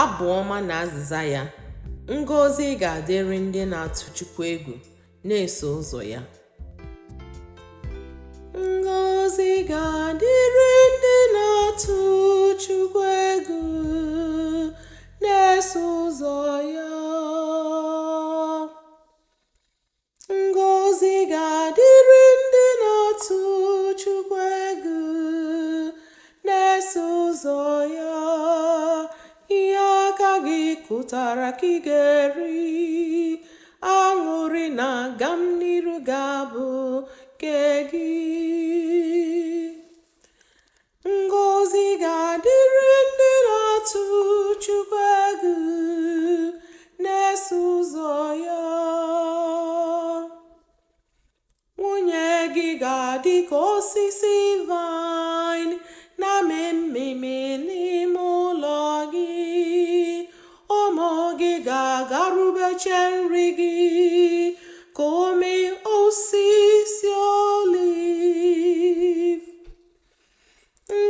ABUOMA na Aziza ya. Ngozi ga-adịrị ndị na-atụ Chukwu egwu, na-eso ụzọ ya. Ngozi ga-adịrị ndị na-atụ Chukwu egwu, na-eso ụzọ ya. Ngozi ga-adịrị ndị na-atụ Chukwu egwu, na-eso ụzọ ya. Ihe aka gị kutara ka ị ga-eri, Anuri na agamnihu ga-abụ nke gị. Ngozi ga-adịrị ndị na-atụ Chukwu egwu, na-eso ụzọ ya. Nwunye gị ga-adị ka osisi vaini na-amị mmimi n'ime ụlọ gị. Ụmụ gị ga-agarube nri gị ka o mee osisi olivu.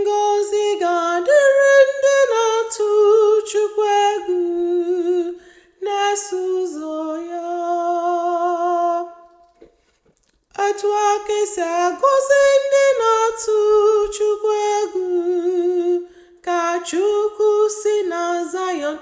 Ngozi ga-adịrị ndị na-atụ Chukwu egwu, na-eso ụzọ ya. Etu aka esi agozi ndị na-atụ Chukwu egwu, ka Chukwu si na Zayon